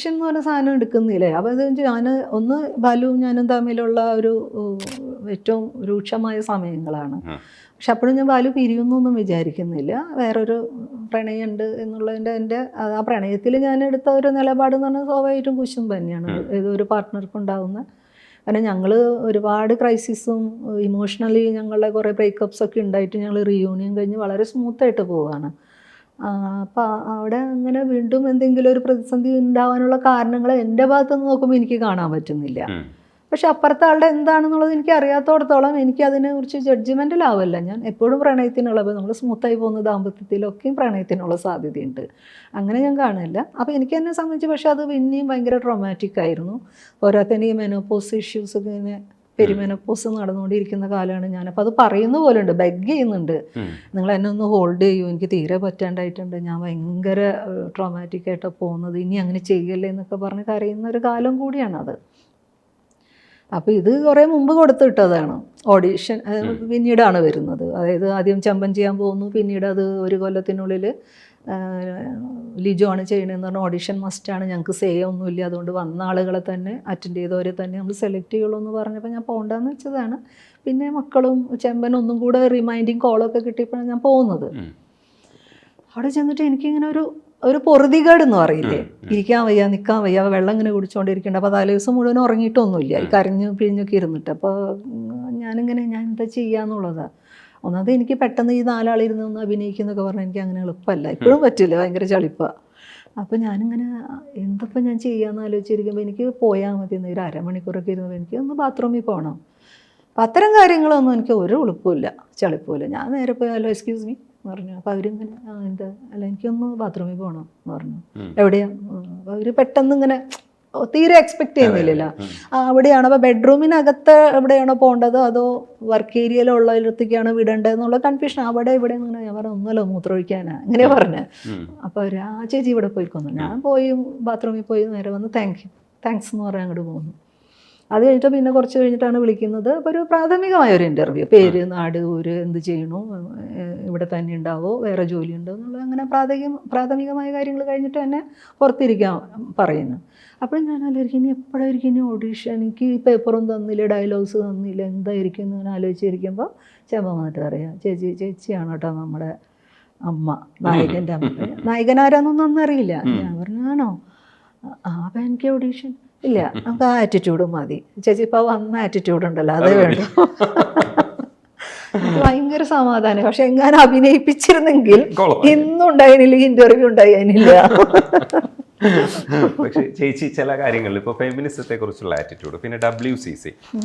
Affection എന്ന് പറഞ്ഞ സാധനം എടുക്കുന്നില്ലേ. അപ്പോൾ അത് ഞാൻ ഒന്ന് ബാലുവും ഞാനും തമ്മിലുള്ള ഒരു ഏറ്റവും രൂക്ഷമായ സമയങ്ങളാണ്. പക്ഷെ അപ്പോഴും ഞാൻ ബാലു പിരിയുന്നൊന്നും വിചാരിക്കുന്നില്ല. വേറൊരു പ്രണയമുണ്ട് എന്നുള്ളതിൻ്റെ എൻ്റെ ആ പ്രണയത്തിൽ ഞാൻ എടുത്ത ഒരു നിലപാടെന്ന് പറഞ്ഞാൽ സ്വാഭാവികമായിട്ടും കുശുമ്പ് തന്നെയാണ് ഏതൊരു പാർട്ട്ണർക്കും ഉണ്ടാകുന്ന. കാരണം ഞങ്ങൾ ഒരുപാട് ക്രൈസിസും ഇമോഷണലി ഞങ്ങളുടെ കുറേ ബ്രേക്കപ്സൊക്കെ ഉണ്ടായിട്ട് ഞങ്ങൾ റീയൂണിയൻ കഴിഞ്ഞ് വളരെ സ്മൂത്തായിട്ട് പോവുകയാണ്. അപ്പോൾ അവിടെ അങ്ങനെ വീണ്ടും എന്തെങ്കിലും ഒരു പ്രതിസന്ധി ഉണ്ടാവാനുള്ള കാരണങ്ങൾ എൻ്റെ ഭാഗത്തുനിന്ന് നോക്കുമ്പോൾ എനിക്ക് കാണാൻ പറ്റുന്നില്ല. പക്ഷെ അപ്പുറത്തെ ആളുടെ എന്താണെന്നുള്ളത് എനിക്ക് അറിയാത്തോടത്തോളം എനിക്ക് അതിനെക്കുറിച്ച് ജഡ്ജ്മെൻറ്റിലാവില്ല. ഞാൻ എപ്പോഴും പ്രണയത്തിനുള്ള, നമ്മൾ സ്മൂത്തായി പോകുന്ന ദാമ്പത്യത്തിലൊക്കെയും പ്രണയത്തിനുള്ള സാധ്യതയുണ്ട്, അങ്ങനെ ഞാൻ കാണില്ല. അപ്പോൾ എനിക്ക് എന്നെ സംബന്ധിച്ച് പക്ഷേ അത് പിന്നെയും ഭയങ്കര ട്രോമാറ്റിക് ആയിരുന്നു. പോരാത്തന്നെ ഈ മെനോപോസ് ഇഷ്യൂസൊക്കെ ഇങ്ങനെ പെരിമെനോപോസ് നടന്നുകൊണ്ടിരിക്കുന്ന കാലമാണ് ഞാൻ. അപ്പോൾ അത് പറയുന്ന പോലെ ഉണ്ട്, ബെഗ് ചെയ്യുന്നുണ്ട്, നിങ്ങൾ എന്നെ ഒന്ന് ഹോൾഡ് ചെയ്യൂ, എനിക്ക് തീരെ പറ്റാണ്ടായിട്ടുണ്ട്, ഞാൻ ഭയങ്കര ട്രോമാറ്റിക് ആയിട്ടാണ് പോകുന്നത്, ഇനി അങ്ങനെ ചെയ്യല്ലേ എന്നൊക്കെ പറഞ്ഞ് കരയുന്ന ഒരു കാലം കൂടിയാണത്. അപ്പോൾ ഇത് കുറേ മുമ്പ് കൊടുത്തു വിട്ടതാണ് ഓഡീഷൻ, പിന്നീടാണ് വരുന്നത്. അതായത് ആദ്യം ചെമ്പൻ ചെയ്യാൻ പോകുന്നു, പിന്നീട് അത് ഒരു കൊല്ലത്തിനുള്ളിൽ ലിജോ ആണ് ചെയ്യണമെന്ന് പറഞ്ഞാൽ ഓഡിഷൻ മസ്റ്റാണ്, ഞങ്ങൾക്ക് സേ ഒന്നുമില്ല, അതുകൊണ്ട് വന്ന ആളുകളെ തന്നെ അറ്റൻഡ് ചെയ്തവരെ തന്നെ നമ്മൾ സെലക്ട് ചെയ്യുള്ളൂ എന്ന് പറഞ്ഞപ്പോൾ ഞാൻ പോകണ്ടെന്ന് വെച്ചതാണ്. പിന്നെ മക്കളും ചെമ്പനും ഒന്നും കൂടെ റിമൈൻഡിങ് കോളൊക്കെ കിട്ടിയപ്പോഴാണ് ഞാൻ പോകുന്നത്. അവിടെ ചെന്നിട്ട് എനിക്കിങ്ങനെ ഒരു പൊറുതികേട് എന്ന് പറയില്ലേ, ഇരിക്കാൻ വയ്യ, നിൽക്കാൻ വയ്യ, വെള്ളം ഇങ്ങനെ കുടിച്ചുകൊണ്ടിരിക്കുന്നുണ്ട്. അപ്പോൾ തലേ ദിവസം മുഴുവൻ ഉറങ്ങിയിട്ടൊന്നുമില്ല, ഈ കരഞ്ഞു പിഴിഞ്ഞൊക്കെ ഇരുന്നിട്ട്. അപ്പോൾ ഞാൻ എന്താ ചെയ്യാന്നുള്ളതാണ്. ഒന്നാമത് എനിക്ക് പെട്ടെന്ന് ഈ 4 ആളിരുന്ന് ഒന്ന് അഭിനയിക്കുന്നൊക്കെ പറഞ്ഞാൽ എനിക്ക് അങ്ങനെ എളുപ്പമല്ല, ഇപ്പോഴും പറ്റില്ല, ഭയങ്കര ചളിപ്പാണ്. അപ്പോൾ ഞാനിങ്ങനെ എന്തപ്പോൾ ഞാൻ ചെയ്യാമെന്ന് ആലോചിച്ചിരിക്കുമ്പോൾ എനിക്ക് പോയാൽ മതി, ഒരു അരമണിക്കൂറൊക്കെ ഇരുന്നത് എനിക്ക് ഒന്ന് ബാത്റൂമിൽ പോകണം. അപ്പം അത്തരം കാര്യങ്ങളൊന്നും എനിക്ക് ഒരു എളുപ്പമില്ല, ചളിപ്പില്ല. ഞാൻ നേരെ പോയാലോ എക്സ്ക്യൂസ് മീ എന്ന് പറഞ്ഞു. അപ്പോൾ അവരിങ്ങനെ എന്താ, അല്ല എനിക്കൊന്ന് ബാത്റൂമിൽ പോകണം എന്ന് പറഞ്ഞു. എവിടെയാണ്? അപ്പോൾ അവർ പെട്ടെന്ന് ഇങ്ങനെ തീരെ എക്സ്പെക്ട് ചെയ്യുന്നില്ലല്ലോ. അവിടെയാണോ, അപ്പോൾ ബെഡ്റൂമിനകത്ത് എവിടെയാണോ പോകേണ്ടത്, അതോ വർക്ക് ഏരിയയിലുള്ളതിടത്തേക്കാണ് വിടേണ്ടതെന്നുള്ള കൺഫ്യൂഷൻ. അവിടെ ഇവിടെ ഇങ്ങനെ ഞാൻ പറഞ്ഞു, ഒന്നുമല്ലോ മൂത്രമൊഴിക്കാനാണ് ഇങ്ങനെ പറഞ്ഞു. അപ്പോൾ അവർ ചേച്ചി ഇവിടെ പോയിക്കൊന്നു. ഞാൻ പോയി ബാത്റൂമിൽ പോയി നേരെ വന്ന് താങ്ക്സ് എന്ന് പറഞ്ഞാൽ അങ്ങോട്ട് പോകുന്നു. അത് കഴിഞ്ഞിട്ട് പിന്നെ കുറച്ച് കഴിഞ്ഞിട്ടാണ് വിളിക്കുന്നത്. അപ്പോൾ ഒരു പ്രാഥമികമായ ഒരു ഇൻ്റർവ്യൂ, പേര്, നാട്, ഊര്, എന്ത് ചെയ്യണു, ഇവിടെ തന്നെ ഉണ്ടാവോ, വേറെ ജോലി ഉണ്ടോ എന്നുള്ള അങ്ങനെ പ്രാഥമികമായ കാര്യങ്ങൾ കഴിഞ്ഞിട്ട് തന്നെ പുറത്തിരിക്കാൻ പറയുന്നു. അപ്പോൾ ഞാൻ ആലോചിക്കും, ഇനി എപ്പോഴായിരിക്കും ഇനി ഓഡീഷൻ, എനിക്ക് ഈ പേപ്പറും തന്നില്ല, ഡയലോഗ്സ് തന്നില്ല, എന്തായിരിക്കും എന്ന് ഞാൻ ആലോചിച്ചിരിക്കുമ്പോൾ ചെമ്പ വന്നിട്ട് പറയാം, ചേച്ചിയാണ് കേട്ടോ നമ്മുടെ അമ്മ, നായകൻ്റെ അമ്മ. നായകനാരാന്നൊന്നും അറിയില്ല. ഞാൻ പറഞ്ഞു ആണോ, അപ്പം എനിക്ക് ഓഡീഷൻ ഇല്ല, നമുക്ക് ആ ആറ്റിറ്റ്യൂഡ് മതി ചേച്ചി, ഇപ്പോൾ വന്ന ആറ്റിറ്റ്യൂഡ് ഉണ്ടല്ലോ അതേ വേണ്ടു. ഭയങ്കര സമാധാനം. പക്ഷെ എങ്ങനെ അഭിനയിപ്പിച്ചിരുന്നെങ്കിൽ ഇന്നും ഉണ്ടായിരുന്നില്ല, ഈ ഇന്റർവ്യൂ ഉണ്ടായിരുന്നില്ല. പക്ഷെ ചേച്ചി ചില കാര്യങ്ങളിൽ ഇപ്പോൾ ഫെമിനിസത്തെ കുറിച്ചുള്ള ആറ്റിറ്റ്യൂഡ്, പിന്നെ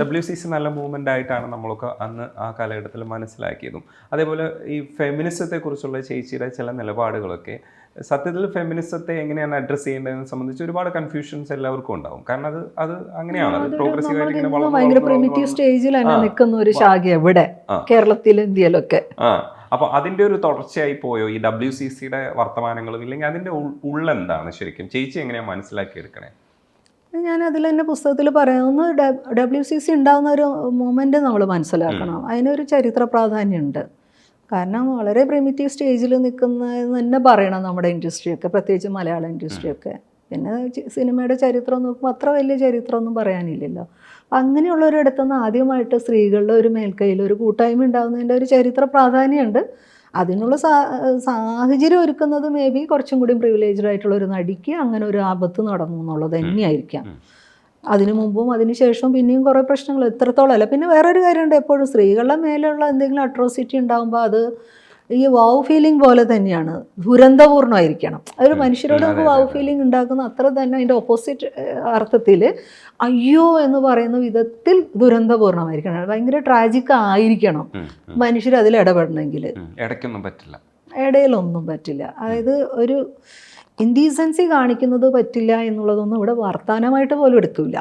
WCC നല്ല മൂവ്മെന്റ് ആയിട്ടാണ് നമ്മളൊക്കെ അന്ന് ആ കാലഘട്ടത്തിൽ മനസ്സിലാക്കിയതും. അതേപോലെ ഈ ഫെമിനിസത്തെ കുറിച്ചുള്ള ചേച്ചിയുടെ ചില നിലപാടുകളൊക്കെ സത്യത്തിൽ ഫെമിനിസത്തെ എങ്ങനെയാണ് അഡ്രസ് ചെയ്യേണ്ടതെന്ന് സംബന്ധിച്ച് ഒരുപാട് കൺഫ്യൂഷൻസ് എല്ലാവർക്കും ഉണ്ടാവും. കാരണം അത് അങ്ങനെയാണ്, ഭയങ്കര പ്രിമിറ്റീവ് സ്റ്റേജിൽ തന്നെ നിൽക്കുന്ന ഒരു ശാഖ എവിടെ, കേരളത്തിലും ഇന്ത്യയിലൊക്കെ. അപ്പോൾ അതിൻ്റെ ഒരു തുടർച്ചയായി പോയോ ഈ WCCയുടെ വർത്തമാനങ്ങളും, ഇല്ലെങ്കിൽ അതിൻ്റെ ഉള്ളെന്താണ് ശരിക്കും? ചേച്ചി എങ്ങനെയാണ് മനസ്സിലാക്കിയെടുക്കണേ? ഞാൻ അതിൽ തന്നെ പുസ്തകത്തിൽ പറയുന്നു, WCC ഉണ്ടാകുന്ന ഒരു മൊമെൻ്റ് നമ്മൾ മനസ്സിലാക്കണം. അതിനൊരു ചരിത്ര പ്രാധാന്യമുണ്ട്. കാരണം വളരെ പ്രിമിറ്റീവ് സ്റ്റേജിൽ നിൽക്കുന്നതെന്ന് തന്നെ പറയണം നമ്മുടെ ഇൻഡസ്ട്രിയൊക്കെ, പ്രത്യേകിച്ച് മലയാള ഇൻഡസ്ട്രിയൊക്കെ. പിന്നെ സിനിമയുടെ ചരിത്രം നോക്കുമ്പോൾ അത്ര വലിയ ചരിത്രമൊന്നും പറയാനില്ലല്ലോ. അങ്ങനെയുള്ളൊരിടത്തുനിന്ന് ആദ്യമായിട്ട് സ്ത്രീകളുടെ ഒരു മേൽക്കൈയിൽ ഒരു കൂട്ടായ്മ ഉണ്ടാകുന്നതിൻ്റെ ഒരു ചരിത്ര പ്രാധാന്യമുണ്ട്. അതിനുള്ള സാഹചര്യം ഒരുക്കുന്നത് മേ ബി കുറച്ചും കൂടി പ്രിവിലേജ്ഡ് ആയിട്ടുള്ള ഒരു നടിക്ക് അങ്ങനെ ഒരു ആപത്ത് നടന്നു എന്നുള്ളത് തന്നെയായിരിക്കാം. അതിനു മുമ്പും അതിന് ശേഷവും പിന്നെയും കുറേ പ്രശ്നങ്ങൾ എത്രത്തോളം അല്ല. പിന്നെ വേറൊരു കാര്യമുണ്ട്, എപ്പോഴും സ്ത്രീകളുടെ മേലുള്ള എന്തെങ്കിലും അട്രോസിറ്റി ഉണ്ടാകുമ്പോൾ അത് ഈ വാവ് ഫീലിംഗ് പോലെ തന്നെയാണ്, ദുരന്തപൂർണ്ണമായിരിക്കണം. ഒരു മനുഷ്യരോട് നമുക്ക് വാവ് ഫീലിംഗ് ഉണ്ടാക്കുന്ന അത്ര തന്നെ അതിൻ്റെ ഓപ്പോസിറ്റ് അർത്ഥത്തിൽ അയ്യോ എന്ന് പറയുന്ന വിധത്തിൽ ദുരന്തപൂർണ്ണമായിരിക്കണം, ഭയങ്കര ട്രാജിക് ആയിരിക്കണം മനുഷ്യർ അതിൽ ഇടപെടണമെങ്കിൽ. ഇടയിലൊന്നും പറ്റില്ല. അതായത് ഒരു ഇൻഡീസൻസി കാണിക്കുന്നത് പറ്റില്ല എന്നുള്ളതൊന്നും ഇവിടെ വർത്തമാനമായിട്ട് പോലും എടുക്കില്ല.